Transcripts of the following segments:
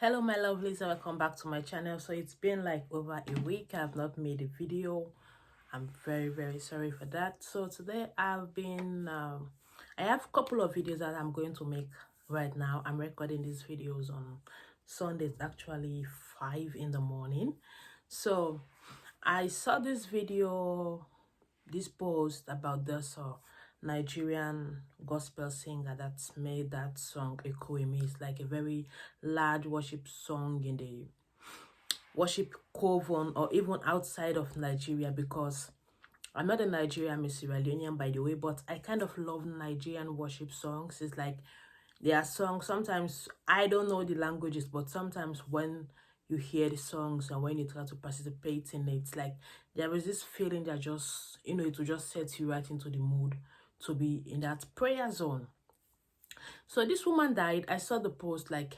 Hello my lovelies, and welcome back to my channel. So it's been like over a week I've not made a video. I'm very sorry for that. So today I've been I have a couple of videos that I'm going to make right now. I'm recording these videos on Sunday. It's actually 5 in the morning. So I saw this video, this post about this Nigerian gospel singer that's made that song Okwueme. It's like a very large worship song in the worship coven or even outside of Nigeria, because I'm not a Nigerian, Miss Sierra Leonean by the way, but I kind of love Nigerian worship songs. It's like there are songs, sometimes I don't know the languages, but sometimes when you hear the songs and when you try to participate in it, it's like there is this feeling that just, it will just set you right into the mood to be in that prayer zone. So this woman died. I saw the post like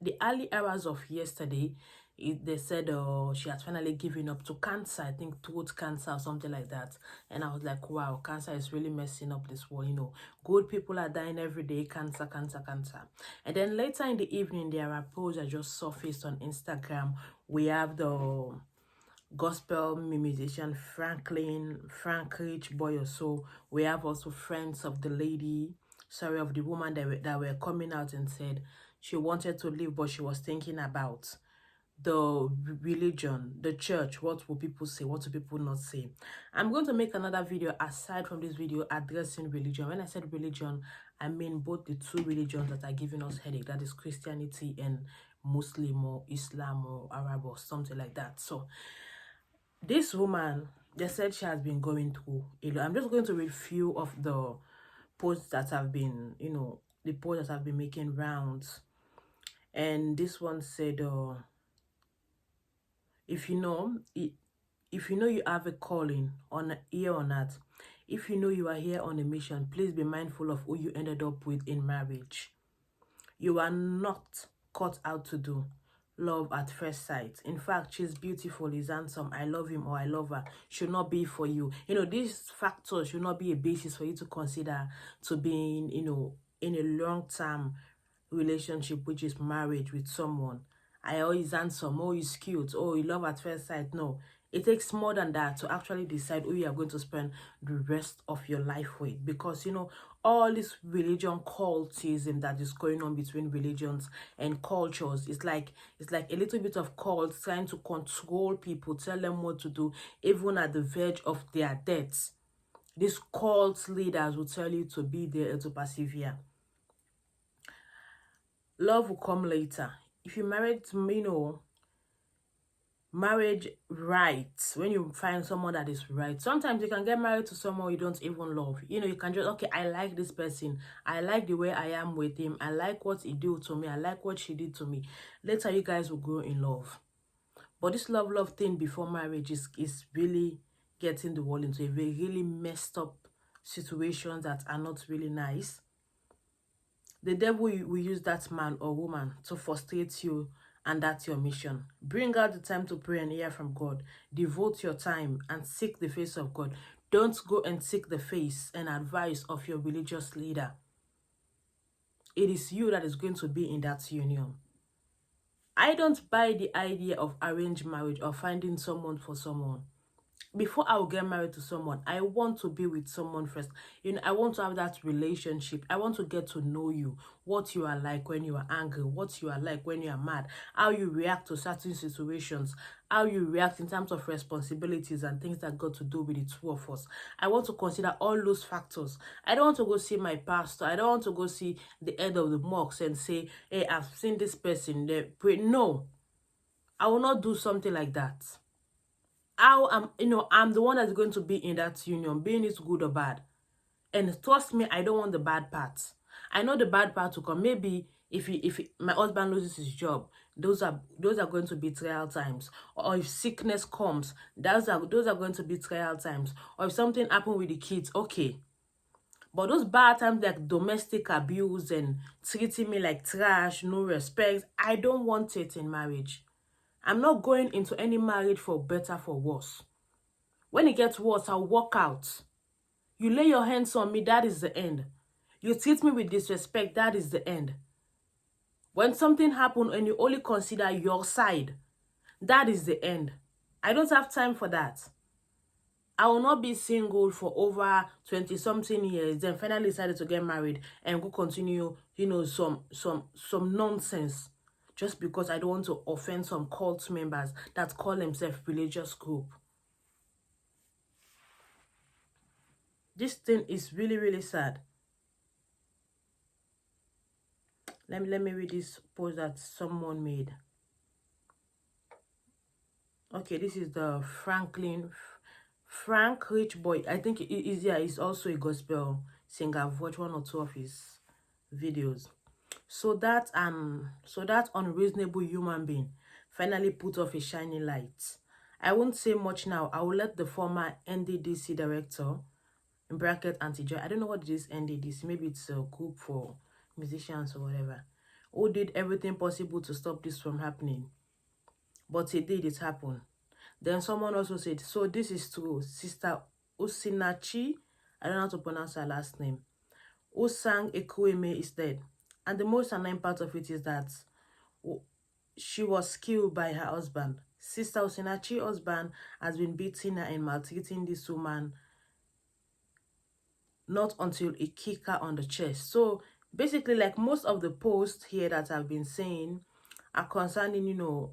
the early hours of yesterday. They said she had finally given up to cancer, I think throat cancer or something like that. And I was like, wow, cancer is really messing up this world. Good people are dying every day. Cancer. And then later in the evening, there are posts that just surfaced on Instagram. We have the gospel musician Frank Rich Boy or so. We have also friends of the lady, of the woman that were coming out and said she wanted to leave, but she was thinking about the religion, the church. What will people say? What will people not say? I'm going to make another video aside from this video addressing religion. When I said religion, I mean both the two religions that are giving us headache, that is Christianity and Muslim or Islam or Arab or something like that. So this woman, they said she has been going through a lot. I'm just going to read few of the posts that have been, the posts that have been making rounds. And this one said, if you know you have a calling on here on earth, if you know you are here on a mission, please be mindful of who you ended up with in marriage. You are not cut out to do love at first sight. In fact, she's beautiful, he's handsome, I love him or I love her, should not be for you. These factors should not be a basis for you to consider to being, in a long-term relationship, which is marriage with someone. Oh, he's handsome, oh, he's cute, oh, you love at first sight. No, it takes more than that to actually decide who you are going to spend the rest of your life with. Because, all this religion cultism that is going on between religions and cultures, it's like a little bit of cult trying to control people, tell them what to do, even at the verge of their deaths. These cult leaders will tell you to be there and to persevere. Love will come later. If you married, marriage right, when you find someone that is right. Sometimes you can get married to someone you don't even love. You can just, okay, I like this person, I like the way I am with him, I like what he did to me, I like what she did to me. Later you guys will grow in love. But this love thing before marriage is really getting the world into a really messed up situations that are not really nice. The devil will use that man or woman to frustrate you, and that's your mission. Bring out the time to pray and hear from God. Devote your time and seek the face of God. Don't go and seek the face and advice of your religious leader. It is you that is going to be in that union. I don't buy the idea of arranged marriage or finding someone for someone. Before I will get married to someone, I want to be with someone first. I want to have that relationship. I want to get to know you, what you are like when you are angry, what you are like when you are mad, how you react to certain situations, how you react in terms of responsibilities and things that got to do with the two of us. I want to consider all those factors. I don't want to go see my pastor. I don't want to go see the head of the mosque and say, hey, I've seen this person. They pray. No, I will not do something like that. I'm the one that's going to be in that union, being it good or bad. And trust me, I don't want the bad parts. I know the bad part to come. Maybe if my husband loses his job, those are going to be trial times. Or if sickness comes, those are going to be trial times. Or if something happened with the kids, okay. But those bad times like domestic abuse and treating me like trash, no respect, I don't want it in marriage. I'm not going into any marriage for better, for worse. When it gets worse, I'll walk out. You lay your hands on me, that is the end. You treat me with disrespect, that is the end. When something happens and you only consider your side, that is the end. I don't have time for that. I will not be single for over 20 something years, then finally decided to get married and go continue, you know, some nonsense just because I don't want to offend some cult members that call themselves religious group. This thing is really, really sad. Let me read this post that someone made. Okay, this is the Frank Rich Boy. I think he's also a gospel singer. I've watched one or two of his videos. So that unreasonable human being finally put off a shining light. I won't say much now. I will let the former NDDC director, in bracket anti-joy, I don't know what it is NDDC, maybe it's a group for musicians or whatever, who did everything possible to stop this from happening. But it happened. Then someone also said, so this is true. Sister Osinachi, I don't know how to pronounce her last name, who sang Okwueme is dead. And the most annoying part of it is that she was killed by her husband. Sister Osinachi's husband has been beating her and maltreating this woman, not until he kicked her on the chest. So basically, like most of the posts here that I've been saying are concerning, you know,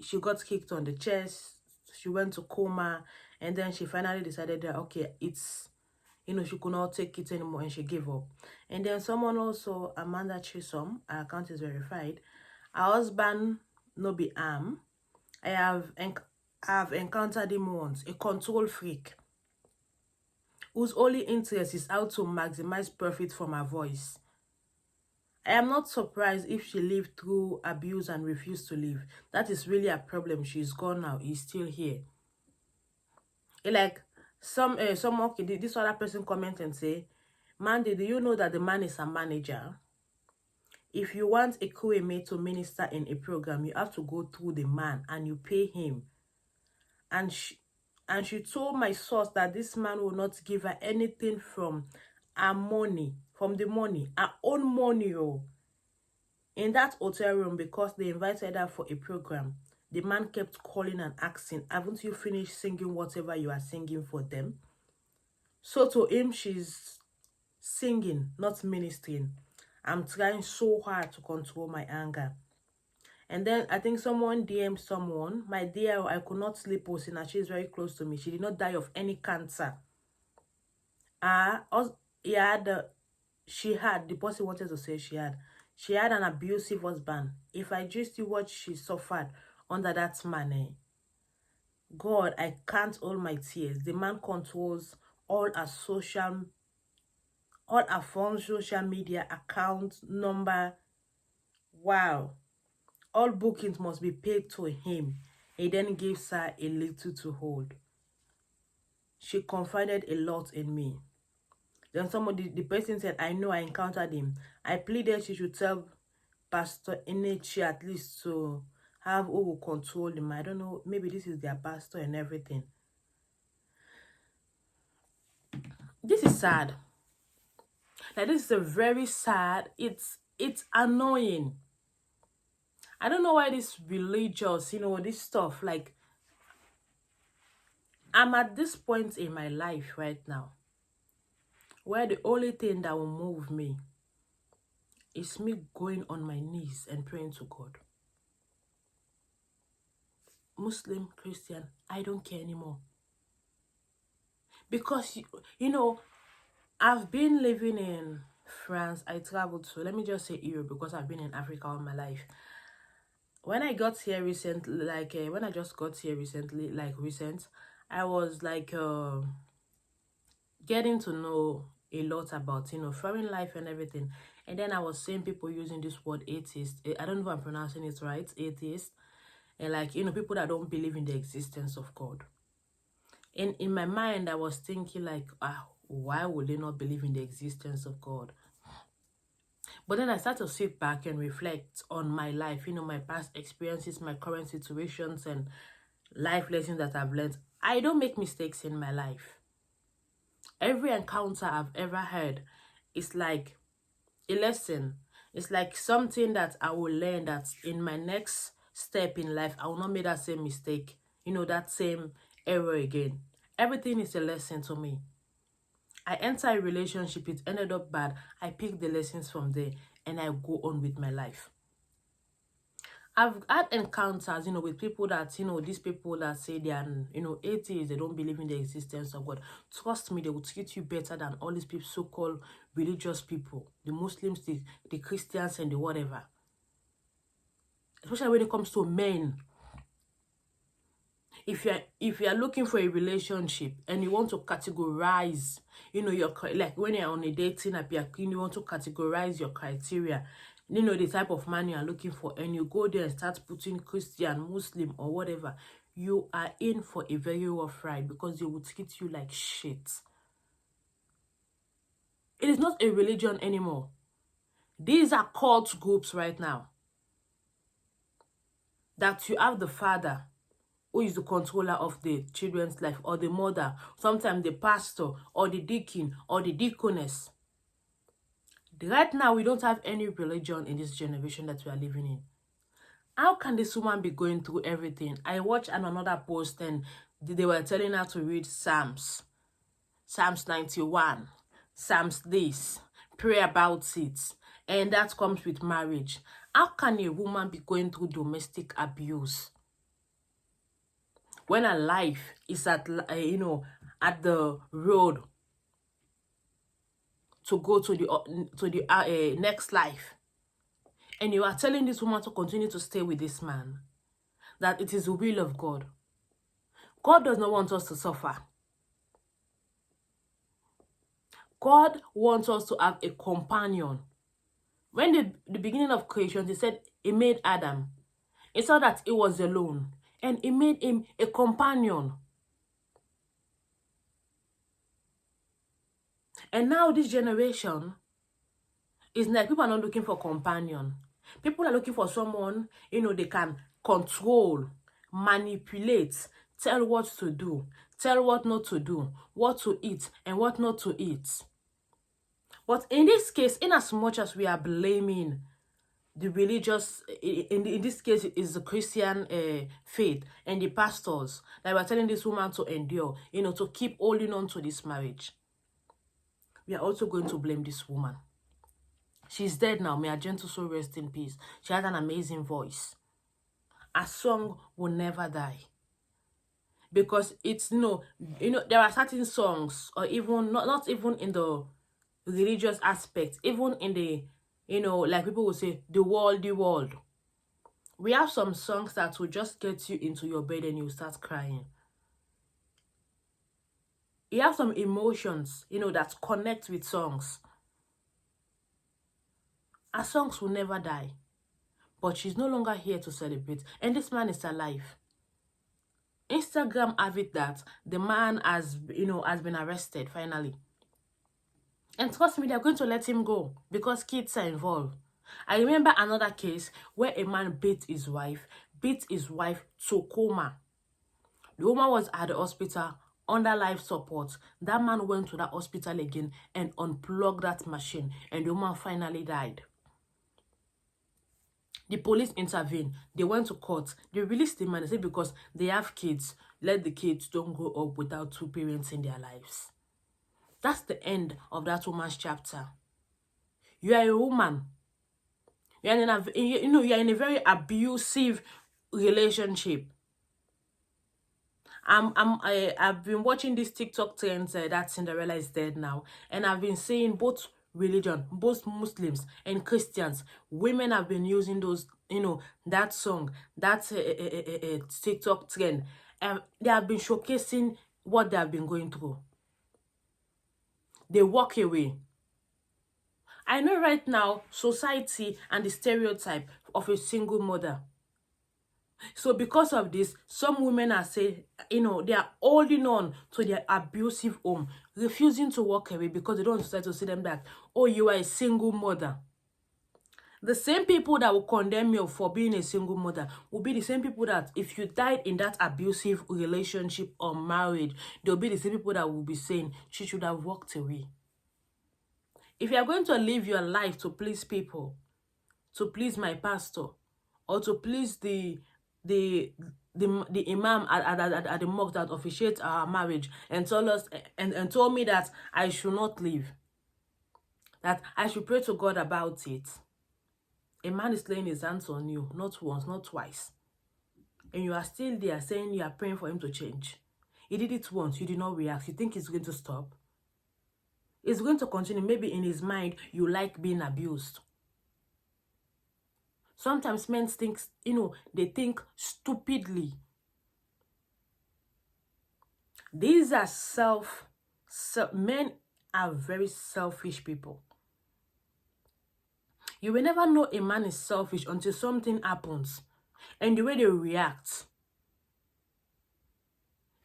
she got kicked on the chest, she went to coma, and then she finally decided that, okay, it's, you know, she could not take it anymore and she gave up. And then someone also, Amanda Chisom, her account is verified, her husband no be arm. I have encountered him once, a control freak whose only interest is how to maximize profit from her voice. I am not surprised if she lived through abuse and refused to leave. That is really a problem. She's gone now. He's still here. Like okay, this other person comment and say, Mandy, do you know that the man is a manager? If you want a Okwueme to minister in a program, you have to go through the man and you pay him. And she told my source that this man will not give her anything from her money, her own money, in that hotel room, because they invited her for a program. The man kept calling and asking, haven't you finished singing whatever you are singing for them? So to him, she's singing, not ministering. I'm trying so hard to control my anger. And then I think someone DM'd someone, my dear, I could not sleep. Osinachi is very close to me. She did not die of any cancer. The person wanted to say she had an abusive husband. If I just see what she suffered under that man, God, I can't hold my tears. The man controls all her phone, social media account number. Wow. All bookings must be paid to him. He then gives her a little to hold. She confided a lot in me. Then the person said, I know I encountered him. I pleaded she should tell Pastor Osinachi at least to have who will control him. I don't know, maybe this is their pastor and everything. This is sad. Like, this is a very sad, it's annoying. I don't know why this religious, you know, this stuff, like, I'm at this point in my life right now where the only thing that will move me is me going on my knees and praying to God. Muslim, Christian, I don't care anymore. Because, you know, I've been living in France. I traveled to, let me just say Europe, because I've been in Africa all my life. When I got here recently, when I just got here recently, I was like getting to know a lot about, you know, foreign life and everything. And then I was seeing people using this word atheist. I don't know if I'm pronouncing it right, atheist. And like, you know, people that don't believe in the existence of God. And in my mind, I was thinking like, why would they not believe in the existence of God? But then I started to sit back and reflect on my life, you know, my past experiences, my current situations, and life lessons that I've learned. I don't make mistakes in my life. Every encounter I've ever had is like a lesson. It's like something that I will learn, that in my next step in life, I will not make that same mistake, you know, that same error again. Everything is a lesson to me. I enter a relationship, it ended up bad. I pick the lessons from there and I go on with my life. I've had encounters, you know, with people that, you know, these people that say they are, you know, atheists, they don't believe in the existence of God. Trust me, they will treat you better than all these people, so-called religious people, the Muslims, the Christians, and the whatever. Especially when it comes to men. If you're looking for a relationship and you want to categorize, you know, your, like when you're on a dating app, you want to categorize your criteria, you know, the type of man you are looking for, and you go there and start putting Christian, Muslim, or whatever, you are in for a very rough ride, because they will treat you like shit. It is not a religion anymore. These are cult groups right now. That you have the father who is the controller of the children's life, or the mother, sometimes the pastor, or the deacon, or the deaconess. Right now, we don't have any religion in this generation that we are living in. How can this woman be going through everything? I watched another post and they were telling her to read Psalms. Psalms 91. Psalms this. Pray about it. And that comes with marriage. How can a woman be going through domestic abuse when her life is at, you know, at the road to go to the next life, and you are telling this woman to continue to stay with this man, that it is the will of God? God does not want us to suffer. God wants us to have a companion. When the beginning of creation, he said he made Adam. He saw that he was alone, and he made him a companion. And now this generation is like, people are not looking for companion. People are looking for someone, you know, they can control, manipulate, tell what to do, tell what not to do, what to eat and what not to eat. But in this case, in as much as we are blaming the religious, in this case, is the Christian faith and the pastors that were telling this woman to endure, you know, to keep holding on to this marriage, we are also going to blame this woman. She's dead now. May her gentle soul rest in peace. She had an amazing voice. A song will never die. Because it's, you know, there are certain songs, or even, not even in the religious aspect, even in the, you know, like people will say, the world. We have some songs that will just get you into your bed and you start crying. You have some emotions, you know, that connect with songs. Our songs will never die. But she's no longer here to celebrate. And this man is alive. Instagram have it that the man has, you know, has been arrested finally. And trust me, they're going to let him go because kids are involved. I remember another case where a man beat his wife to coma. The woman was at the hospital under life support. That man went to that hospital again and unplugged that machine, and the woman finally died. The police intervened. They went to court. They released the man. They said because they have kids, let the kids don't grow up without two parents in their lives. That's the end of that woman's chapter. You are a woman. You're in a very abusive relationship. I've been watching this TikTok trends that Cinderella is dead now, and I've been seeing both religion, both Muslims and Christians, women have been using those, you know, that song, that TikTok trend, and they have been showcasing what they have been going through. They walk away. I know right now, society and the stereotype of a single mother. So because of this, some women are saying, you know, they are holding on to their abusive home, refusing to walk away because they don't want society to see them that, oh, you are a single mother. The same people that will condemn you for being a single mother will be the same people that, if you died in that abusive relationship or marriage, they'll be the same people that will be saying she should have walked away. If you are going to live your life to please people, to please my pastor or to please the the imam at the mosque that officiates our marriage and told us and told me that I should not leave, that I should pray to God about it. A man is laying his hands on you, not once, not twice. And you are still there saying you are praying for him to change. He did it once, you did not react. You think he's going to stop? It's going to continue. Maybe in his mind, you like being abused. Sometimes men think, they think stupidly. These are men are very selfish people. You will never know a man is selfish until something happens. And the way they react,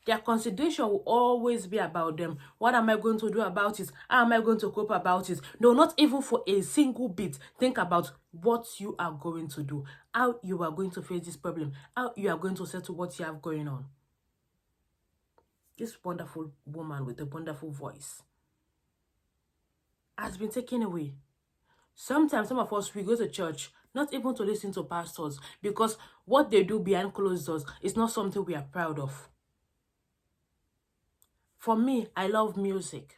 their consideration will always be about them. What am I going to do about it? How am I going to cope about it? No, not even for a single bit. Think about what you are going to do. How you are going to face this problem. How you are going to settle what you have going on. This wonderful woman with a wonderful voice has been taken away. Sometimes some of us, we go to church, not even to listen to pastors, because what they do behind closed doors is not something we are proud of. For me, I love music.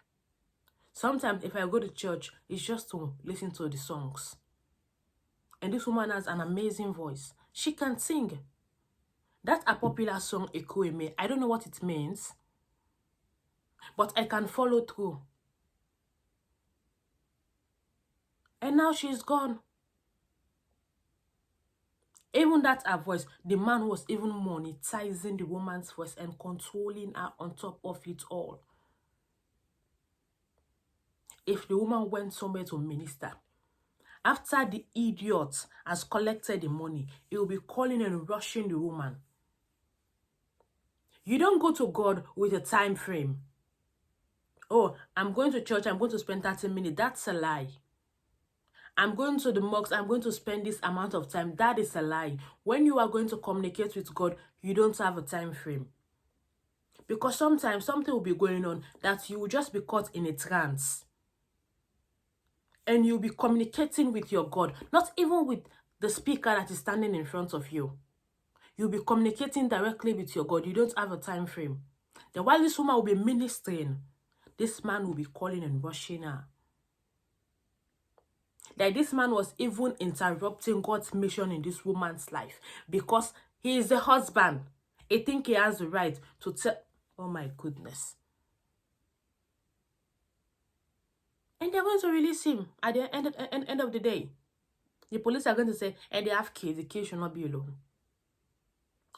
Sometimes if I go to church, it's just to listen to the songs. And this woman has an amazing voice. She can sing. That's a popular song, Okwueme. I don't know what it means, but I can follow through. And now she's gone. Even that her voice, the man was even monetizing the woman's voice and controlling her on top of it all. If the woman went somewhere to minister, after the idiot has collected the money, he will be calling and rushing the woman. You don't go to God with a time frame. Oh, I'm going to church, I'm going to spend 30 minutes. That's a lie. I'm going to the mosque, I'm going to spend this amount of time. That is a lie. When you are going to communicate with God, you don't have a time frame. Because sometimes something will be going on that you will just be caught in a trance. And you'll be communicating with your God, not even with the speaker that is standing in front of you. You'll be communicating directly with your God. You don't have a time frame. Then while this woman will be ministering, this man will be calling and rushing her. Like this man was even interrupting God's mission in this woman's life because he is the husband. He think he has the right to tell. Oh my goodness. And they're going to release him at the end of the day. The police are going to say, and they have kids. The kids should not be alone.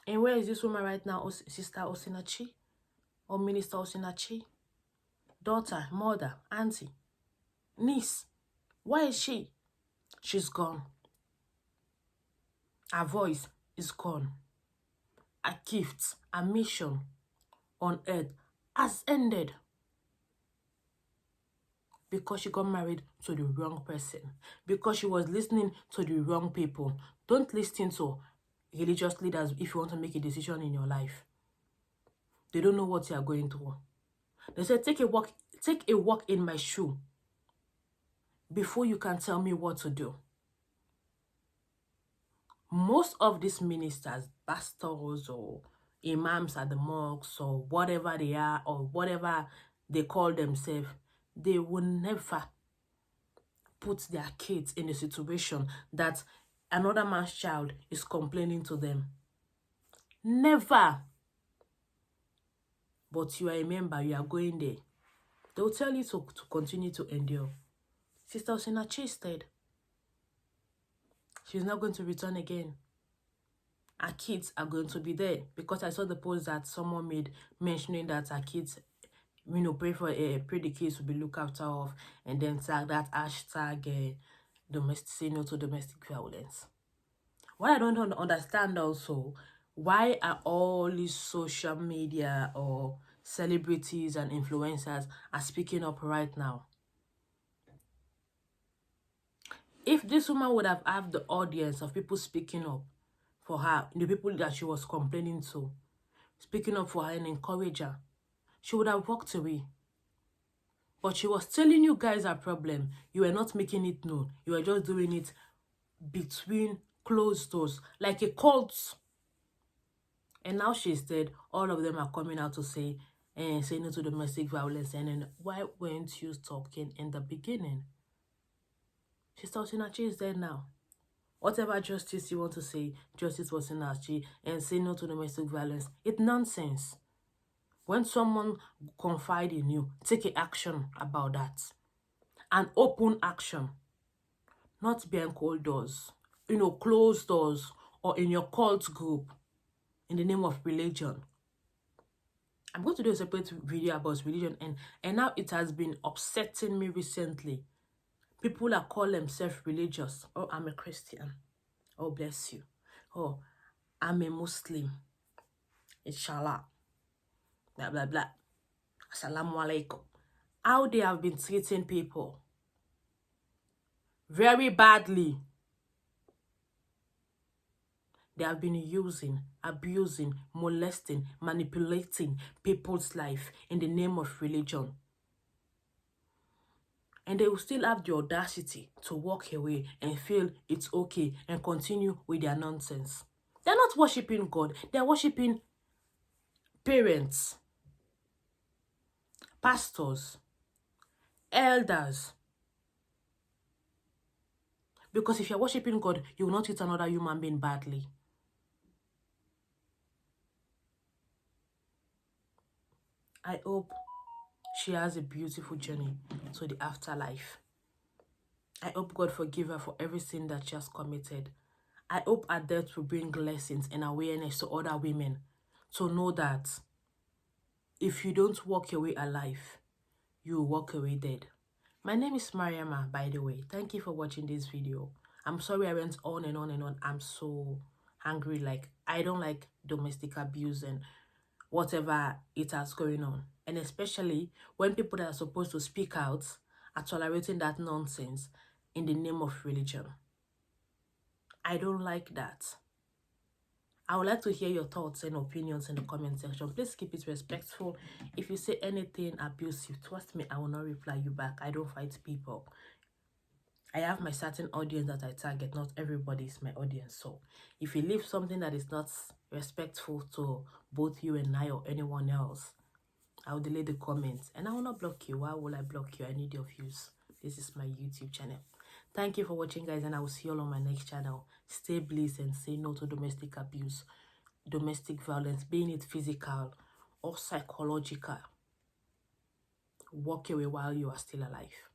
And where is this woman right now? Sister Osinachi? Or Minister Osinachi? Daughter, mother, auntie, niece. Where is she? She's gone. Her voice is gone. Her gift, her mission on earth has ended. Because she got married to the wrong person. Because she was listening to the wrong people. Don't listen to religious leaders if you want to make a decision in your life. They don't know what you are going through. They said, take a walk in my shoe before you can tell me what to do. Most of these ministers, pastors or imams at the mosques or whatever they are or whatever they call themselves, they will never put their kids in a situation that another man's child is complaining to them. Never. But you are a member, you are going there. They will tell you to continue to endure. Sister Osinachi said she's not going to return again. Her kids are going to be there. Because I saw the post that someone made mentioning that her kids, pray the kids will be looked after of, and then tag that hashtag say no to domestic violence. What I don't understand also, why are all these social media or celebrities and influencers are speaking up right now? If this woman would have had the audience of people speaking up for her, the people that she was complaining to, speaking up for her and encourage her, she would have walked away. But she was telling you guys her problem. You were not making it known. You were just doing it between closed doors, like a cult. And now she's dead. All of them are coming out to say no to domestic violence. And then why weren't you talking in the beginning? Sister Osinachi is dead now. Whatever justice you want to say, Justice Osinachi, and say no to domestic violence, it's nonsense. When someone confide in you, take an action about that. An open action. Not behind cold doors. Closed doors, or in your cult group, in the name of religion. I'm going to do a separate video about religion, and now it has been upsetting me recently. People that call themselves religious. Oh, I'm a Christian. Oh, bless you. Oh, I'm a Muslim. Inshallah. Blah, blah, blah. Assalamu alaikum. How they have been treating people. Very badly. They have been using, abusing, molesting, manipulating people's life in the name of religion. And they will still have the audacity to walk away and feel it's okay and continue with their nonsense. They're not worshiping God. They're worshiping parents, pastors, elders. Because if you're worshiping God, you will not treat another human being badly. I hope she has a beautiful journey to the afterlife. I hope God forgive her for every sin that she has committed. I hope her death will bring lessons and awareness to other women to know that if you don't walk away alive, you will walk away dead. My name is Mariama, by the way. Thank you for watching this video. I'm sorry I went on and on and on. I'm so angry. Like, I don't like domestic abuse and whatever it has going on. And especially when people that are supposed to speak out are tolerating that nonsense in the name of religion. I don't like that. I would like to hear your thoughts and opinions in the comment section. Please keep it respectful. If you say anything abusive, trust me, I will not reply you back. I don't fight people. I have my certain audience that I target. Not everybody is my audience. So if you leave something that is not respectful to both you and I or anyone else, I will delete the comments. And I will not block you. Why will I block you? I need your views. This is my YouTube channel. Thank you for watching, guys, and I will see you all on my next channel. Stay blessed and say no to domestic abuse, domestic violence, being it physical or psychological. Walk away while you are still alive.